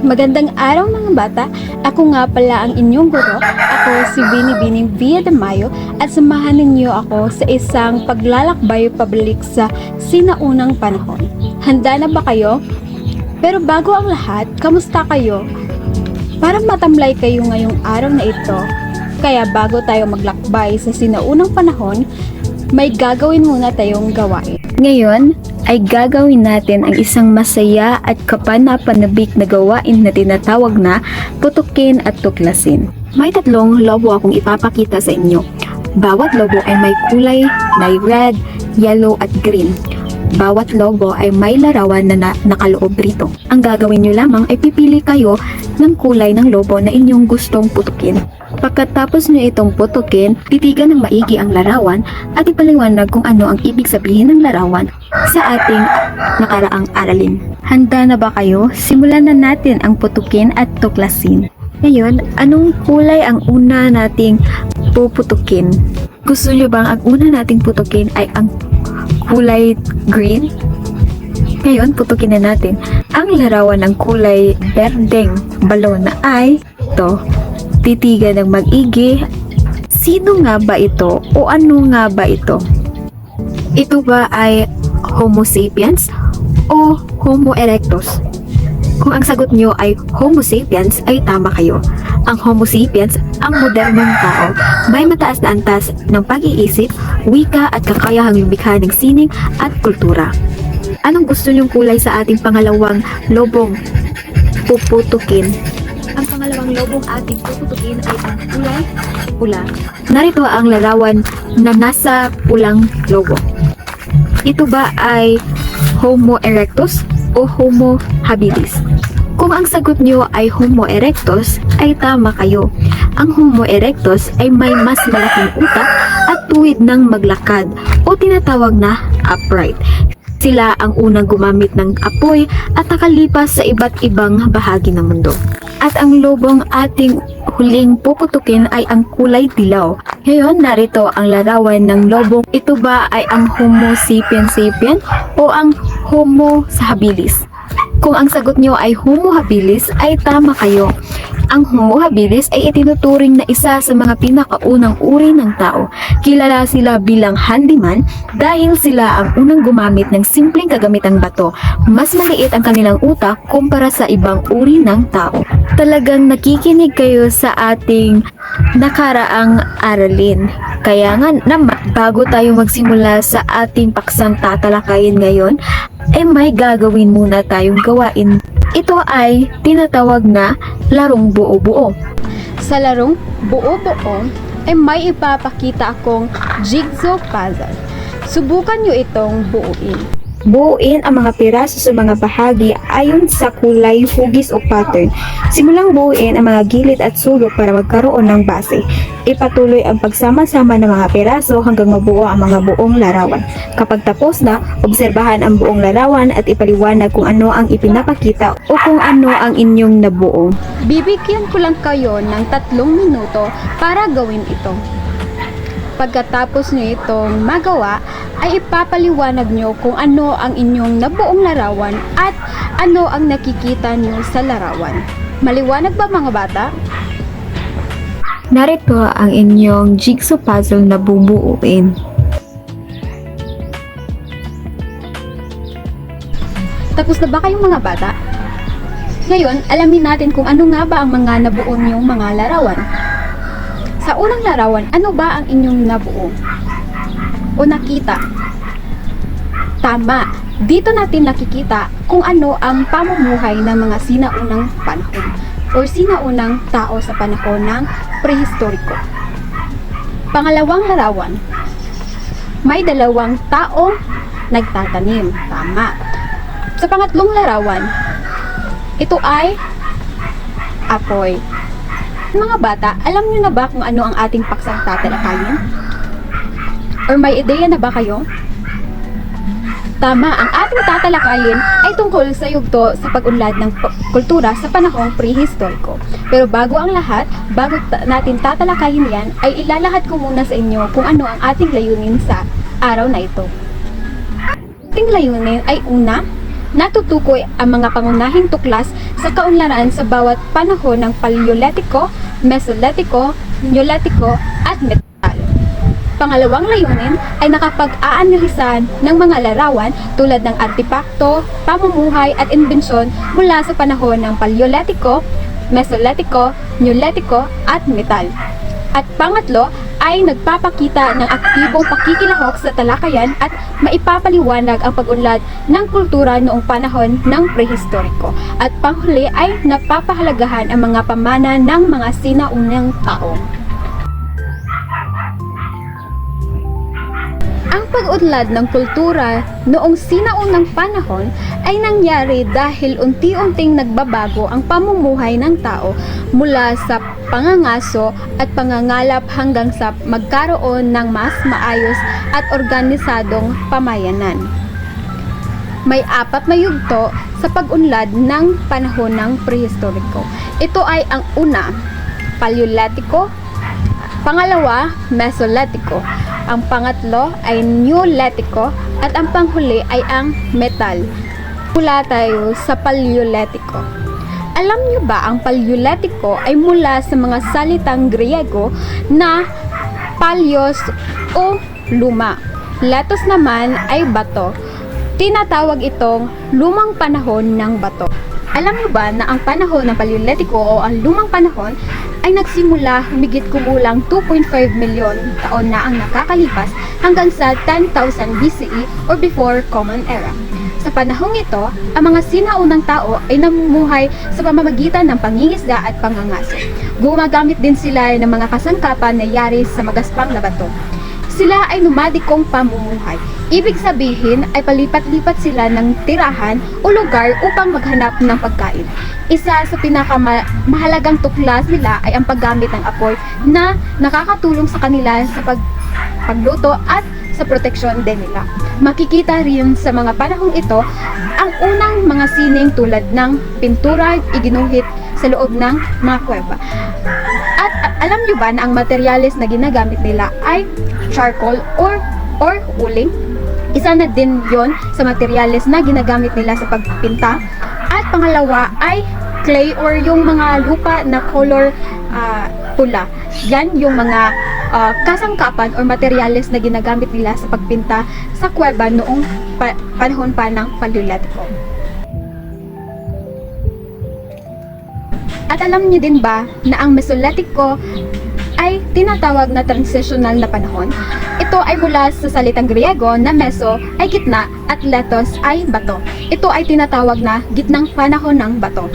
Magandang araw mga bata. Ako nga pala ang inyong guro. Ako si Binibining Villa de Mayo at samahan ninyo ako sa isang paglalakbay pabalik sa sinaunang panahon. Handa na ba kayo? Pero bago ang lahat, kamusta kayo? Parang matamlay kayo ngayong araw na ito. Kaya bago tayo maglakbay sa sinaunang panahon, may gagawin muna tayong gawain. Ngayon ay gagawin natin ang isang masaya at kapanapanabik na gawain na tinatawag na putukin at tuklasin. May tatlong lobo akong ipapakita sa inyo. Bawat lobo ay may kulay na red, yellow at green. Bawat lobo ay may larawan na nakaloob rito. Ang gagawin nyo lamang ay pipili kayo ng kulay ng lobo na inyong gustong putukin. Pagkatapos nyo itong putukin, titigan ng maigi ang larawan at ipaliwanag kung ano ang ibig sabihin ng larawan sa ating nakaraang aralin. Handa na ba kayo? Simulan na natin ang putukin at tuklasin. Ngayon, anong kulay ang una nating puputukin? Gusto nyo bang ang una nating putukin ay ang kulay green? Ngayon, putukin na natin ang larawan ng kulay berdeng balon na ay ito. Titigan ng mag-igi. Sino nga ba ito o ano nga ba ito? Ito ba ay Homo sapiens o Homo erectus? Kung ang sagot nyo ay Homo sapiens, ay tama kayo. Ang Homo sapiens, ang modernong tao, may mataas na antas ng pag-iisip, wika at kakayahang lumikha ng sining at kultura. Anong gusto nyong kulay sa ating pangalawang lobong puputukin? Ang pangalawang lobong ating puputukin ay ang kulay pula. Narito ang larawan na nasa pulang lobo. Ito ba ay Homo erectus o Homo habilis? Kung ang sagot nyo ay Homo erectus, ay tama kayo. Ang Homo erectus ay may mas malaking utak at tuwid ng maglakad o tinatawag na upright. Sila ang unang gumamit ng apoy at nakalipas sa iba't ibang bahagi ng mundo. At ang lobong ating huling puputukin ay ang kulay dilaw. Ngayon, narito ang larawan ng lobong. Ito ba ay ang Homo sapiens sapien o ang Homo habilis? Kung ang sagot nyo ay Homo habilis, ay tama kayo. Ang Homo habilis ay itinuturing na isa sa mga pinakaunang uri ng tao. Kilala sila bilang handyman dahil sila ang unang gumamit ng simpleng kagamitang bato. Mas maliit ang kanilang utak kumpara sa ibang uri ng tao. Talagang nakikinig kayo sa ating nakaraang aralin. Kaya nga naman, bago tayo magsimula sa ating paksang tatalakayin ngayon, may gagawin muna tayong gawain. Ito ay tinatawag na larong buo-buo. Sa larong buo-buo ay may ipapakita akong jigsaw puzzle. Subukan nyo itong buuin. Buuin ang mga piraso sa mga bahagi ayon sa kulay, hugis o pattern. Simulang buuin ang mga gilid at sulok para magkaroon ng base. Ipatuloy ang pagsama-sama ng mga piraso hanggang mabuo ang mga buong larawan. Kapag tapos na, obserbahan ang buong larawan at ipaliwanag kung ano ang ipinapakita o kung ano ang inyong nabuo. Bibigyan ko lang kayo ng 3 minuto para gawin ito. Pagkatapos nyo itong magawa, ay ipapaliwanag nyo kung ano ang inyong nabuong larawan at ano ang nakikita nyo sa larawan. Maliwanag ba mga bata? Narito ang inyong jigsaw puzzle na bubuuin. Tapos na ba kayong mga bata? Ngayon, alamin natin kung ano nga ba ang mga nabuo nyong mga larawan. Sa unang larawan, ano ba ang inyong nabuo o nakita? Tama, dito natin nakikita kung ano ang pamumuhay ng mga sinaunang panahon o sinaunang tao sa panahon ng prehistoriko. Pangalawang larawan, may 2 taong nagtatanim. Tama. Sa pangatlong larawan, ito ay apoy. Mga bata, alam niyo na ba kung ano ang ating paksang tatalakayin? Or may ideya na ba kayo? Tama, ang ating tatalakayin ay tungkol sa yugto sa pag-unlad ng kultura sa panahong prehistoriko. Pero bago ang lahat, bago natin tatalakayin yan, ay ilalahad ko muna sa inyo kung ano ang ating layunin sa araw na ito. Ating layunin ay una, natutukoy ang mga pangunahing tuklas sa kaunlaran sa bawat panahon ng Paleolitiko, Mesolitiko, Neolitiko at Metal. Pangalawang layunin ay nakapag-aanalisa ng mga larawan tulad ng artepakto, pamumuhay at imbensyon mula sa panahon ng Paleolitiko, Mesolitiko, Neolitiko at Metal. At pangatlo ay nagpapakita ng aktibong pakikilahok sa talakayan at maipapaliwanag ang pag-unlad ng kultura noong panahon ng prehistoriko. At panghuli ay napapahalagahan ang mga pamana ng mga sinaunang tao. Ang pag-unlad ng kultura noong sinaunang panahon ay nangyari dahil unti-unting nagbabago ang pamumuhay ng tao mula sa pangangaso at pangangalap hanggang sa magkaroon ng mas maayos at organisadong pamayanan. May 4 na yugto sa pag-unlad ng panahon ng prehistoriko. Ito ay ang una, Paleolitiko, pangalawa, Mesolitiko, ang pangatlo ay Neolitiko at ang panghuli ay ang Metal. Mula tayo sa Paleolitiko. Alam niyo ba ang Paleolitiko ay mula sa mga salitang Griego na Paleos o luma. Letos naman ay bato. Tinatawag itong lumang panahon ng bato. Alam niyo ba na ang panahon ng Paleolitiko o ang lumang panahon ay nagsimula humigit kumulang 2.5 milyon taon na ang nakakalipas hanggang sa 10,000 BCE or before Common Era. Sa panahong ito, ang mga sinaunang tao ay namumuhay sa pamamagitan ng pangingisda at pangangaso. Gumagamit din sila ng mga kasangkapan na yari sa magaspang na bato. Sila ay nomadikong pamumuhay. Ibig sabihin ay palipat-lipat sila ng tirahan o lugar upang maghanap ng pagkain. Isa sa pinakamahalagang tuklas nila ay ang paggamit ng apoy na nakakatulong sa kanila sa pagluto at sa proteksyon din nila. Makikita rin sa mga panahong ito ang unang mga sining tulad ng pintura iginuhit sa loob ng mga kuweba. At alam nyo ba na ang materyales na ginagamit nila ay charcoal or uling? Isa na din yon sa materyales na ginagamit nila sa pagpinta. At pangalawa ay clay or yung mga lupa na color pula. Yan yung mga kasangkapan or materyales na ginagamit nila sa pagpinta sa kuweba noong panahon pa ng Paleolitiko. At alam niyo din ba na ang Mesolitiko ay tinatawag na transitional na panahon? Ito ay mula sa salitang Griego na meso ay gitna at letos ay bato. Ito ay tinatawag na gitnang panahon ng bato.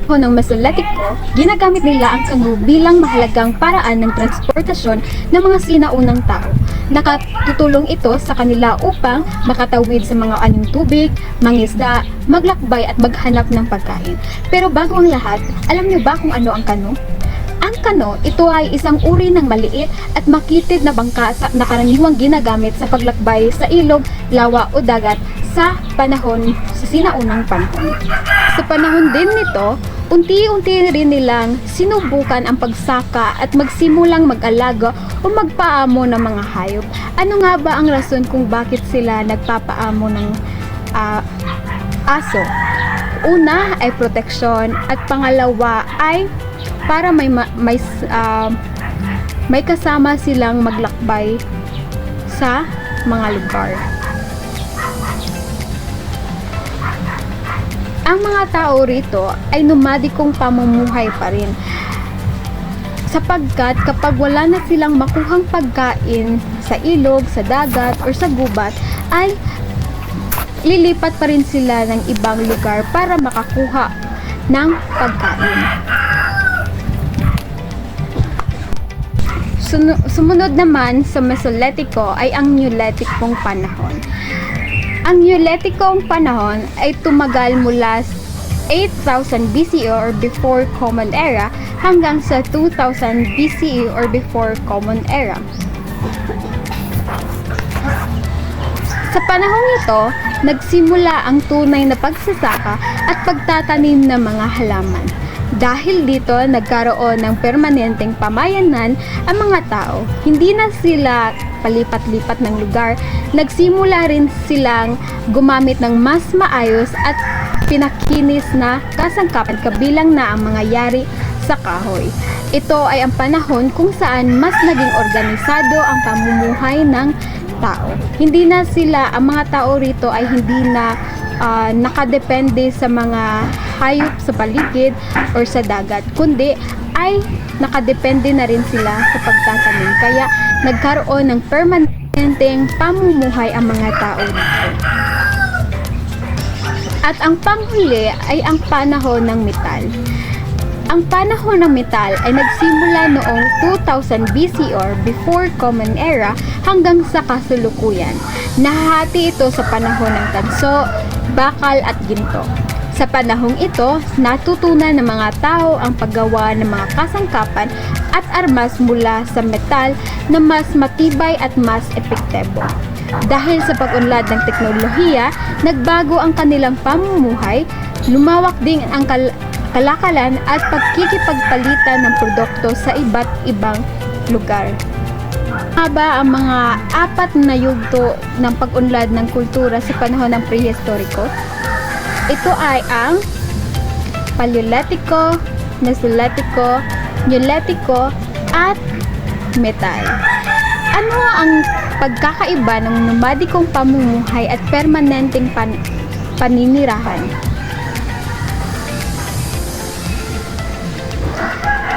Ng Mesolitiko, ginagamit nila ang kanggo bilang mahalagang paraan ng transportasyon ng mga sinaunang tao. Nakatutulong ito sa kanila upang makatawid sa mga anyong tubig, mangisda, maglakbay at maghanap ng pagkain. Pero bago ang lahat, alam niyo ba kung ano ang kano? Ang kano, ito ay isang uri ng maliit at makitid na bangka na karaniwang ginagamit sa paglakbay sa ilog, lawa o dagat sa sinaunang panahon. Sa panahon din nito, unti-unti rin nilang sinubukan ang pagsaka at magsimulang mag-alaga o magpaamo ng mga hayop. Ano nga ba ang rason kung bakit sila nagpapaamo ng aso? Una ay proteksyon at pangalawa ay para may kasama silang maglakbay sa mga lugar. Ang mga tao rito ay nomadikong pamumuhay pa rin. Sapagkat kapag wala na silang makuhang pagkain sa ilog, sa dagat, or sa gubat, ay lilipat pa rin sila ng ibang lugar para makakuha ng pagkain. Sumunod naman sa Mesolitiko ay ang Neolitikong panahon. Ang Neolitikong panahon ay tumagal mula 8,000 BCE or before Common Era hanggang sa 2,000 BCE or before Common Era. Sa panahong ito, nagsimula ang tunay na pagsasaka at pagtatanim ng mga halaman. Dahil dito, nagkaroon ng permanenteng pamayanan ang mga tao. Hindi na sila palipat-lipat ng lugar, nagsimula rin silang gumamit ng mas maayos at pinakinis na kasangkapan kabilang na ang mga yari sa kahoy. Ito ay ang panahon kung saan mas naging organisado ang pamumuhay ng tao. Hindi na sila, ang mga tao rito ay hindi na nakadepende sa mga hayop sa paligid or sa dagat, kundi ay nakadepende na rin sila sa pagtatanim. Kaya nagkaroon ng permanenteng pamumuhay ang mga tao dito. At ang panghuli ay ang panahon ng metal. Ang panahon ng metal ay nagsimula noong 2000 BC or before Common Era hanggang sa kasalukuyan. Nahahati ito sa panahon ng tanso, bakal at ginto. Sa panahong ito, natutunan ng mga tao ang paggawa ng mga kasangkapan at armas mula sa metal na mas matibay at mas epektibo. Dahil sa pag-unlad ng teknolohiya, nagbago ang kanilang pamumuhay, lumawak din ang kalakalan at pagkikipagpalitan ng produkto sa iba't ibang lugar. Haba ang mga apat na yugto ng pag-unlad ng kultura sa panahon ng prehistoriko. Ito ay ang Paleolitiko, Mesolitiko, Neolitiko at Metal. Ano ang pagkakaiba ng nomadikong pamumuhay at permanenteng paninirahan?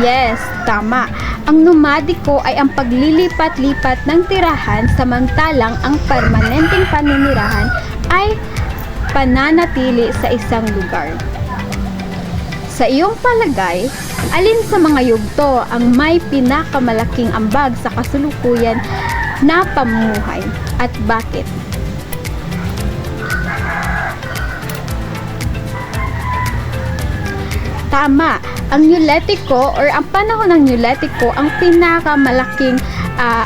Yes, tama. Ang nomadiko ay ang paglilipat-lipat ng tirahan, samantalang ang permanenteng paninirahan ay pananatili sa isang lugar. Sa iyong palagay, alin sa mga yugto ang may pinakamalaking ambag sa kasalukuyan na pamumuhay at bakit? Tama, ang Neolitiko or ang panahon ng Neolitiko ang pinakamalaking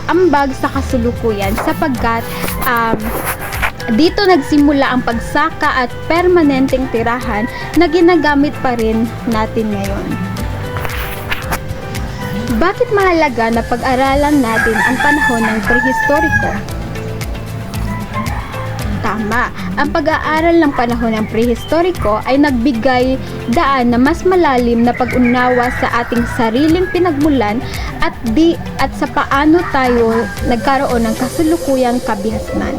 ambag sa kasulukuyan sapagkat dito nagsimula ang pagsaka at permanenteng tirahan na ginagamit pa rin natin ngayon. Bakit mahalaga na pag-aralan natin ang panahon ng prehistoriko? Tama, ang pag-aaral ng panahon ng prehistoriko ay nagbigay daan na mas malalim na pag-unawa sa ating sariling pinagmulan at sa paano tayo nagkaroon ng kasalukuyang kabihasnan.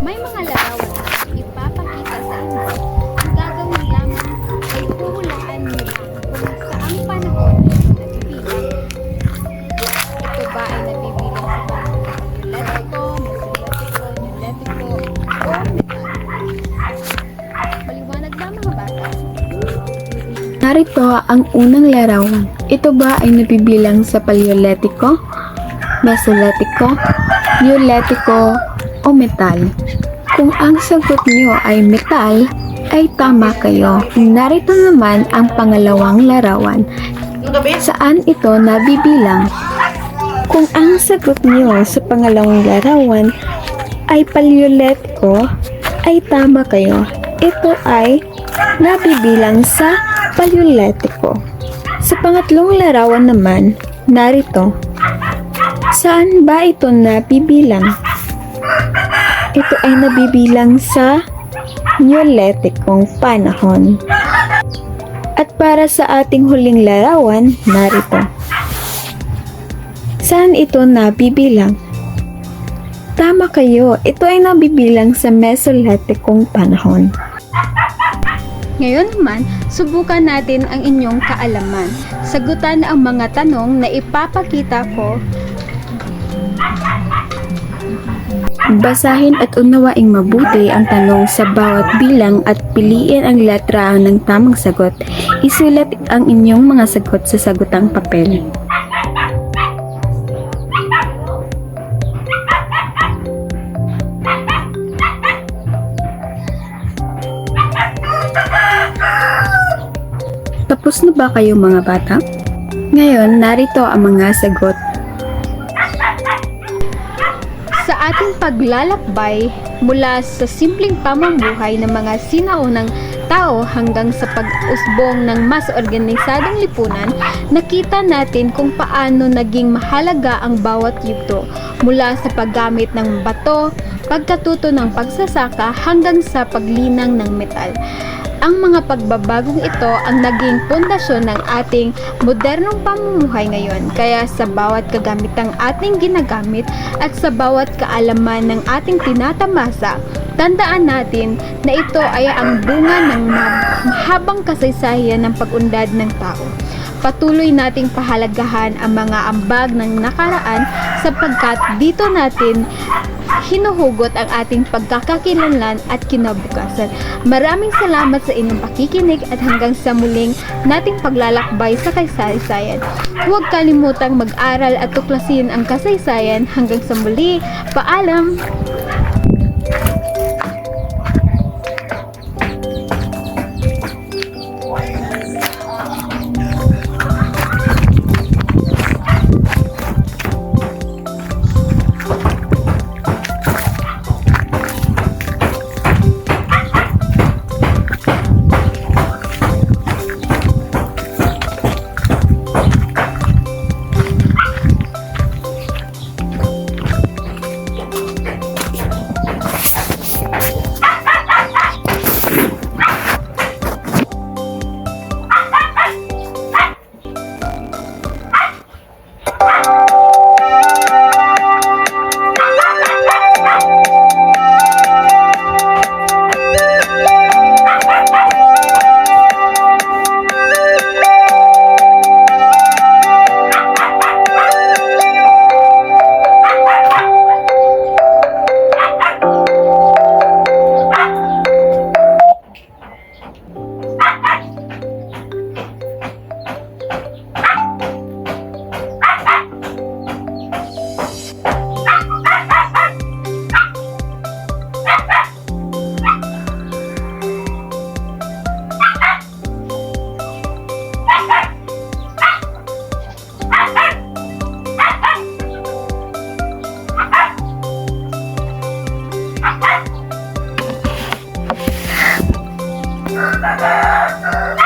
May mga larawan na ipapakita sa inyo. Ang gagawin lamang ay huhulaan nyo kung saang panahon nabibilang. Ito ba ay nabibilang sa panahon ng Neolitiko, Mesolitiko, Neolitiko, o Metal? Maliwanag ba mga bata? Narito ang unang larawan. Ito ba ay nabibilang sa Paleolitiko, Mesolitiko, Neolitiko, o Metal? Kung ang sagot nyo ay metal, ay tama kayo. Narito naman ang pangalawang larawan. Saan ito nabibilang? Kung ang sagot nyo sa pangalawang larawan ay Paleolitiko, ay tama kayo. Ito ay nabibilang sa Paleolitiko. Sa pangatlong larawan naman, narito. Saan ba ito nabibilang? Ito ay nabibilang sa Neolitikong panahon. At para sa ating huling larawan, narito. Saan ito nabibilang? Tama kayo, ito ay nabibilang sa Mesolithikong panahon. Ngayon naman, subukan natin ang inyong kaalaman. Sagutan ang mga tanong na ipapakita ko. Basahin at unawaing mabuti ang tanong sa bawat bilang at piliin ang letra ng tamang sagot. Isulat ang inyong mga sagot sa sagutang papel. Tapos na ba kayo mga bata? Ngayon, narito ang mga sagot. Sa ating paglalakbay Mula sa simpleng pamumuhay ng mga sinaunang tao hanggang sa pag-usbong ng mas organisadong lipunan, nakita natin kung paano naging mahalaga ang bawat yugto, mula sa paggamit ng bato, pagkatuto ng pagsasaka hanggang sa paglinang ng metal. Ang mga pagbabagong ito ang naging pundasyon ng ating modernong pamumuhay ngayon. Kaya sa bawat kagamitang ating ginagamit at sa bawat kaalaman ng ating tinatamasa, tandaan natin na ito ay ang bunga ng mahabang kasaysayan ng pag-unlad ng tao. Patuloy nating pahalagahan ang mga ambag ng nakaraan sapagkat dito natin hinuhugot ang ating pagkakakilanlan at kinabukasan. Maraming salamat sa inyong pakikinig at hanggang sa muling nating paglalakbay sa kasaysayan. Huwag kalimutang mag-aral at tuklasin ang kasaysayan. Hanggang sa muli, paalam! Bye.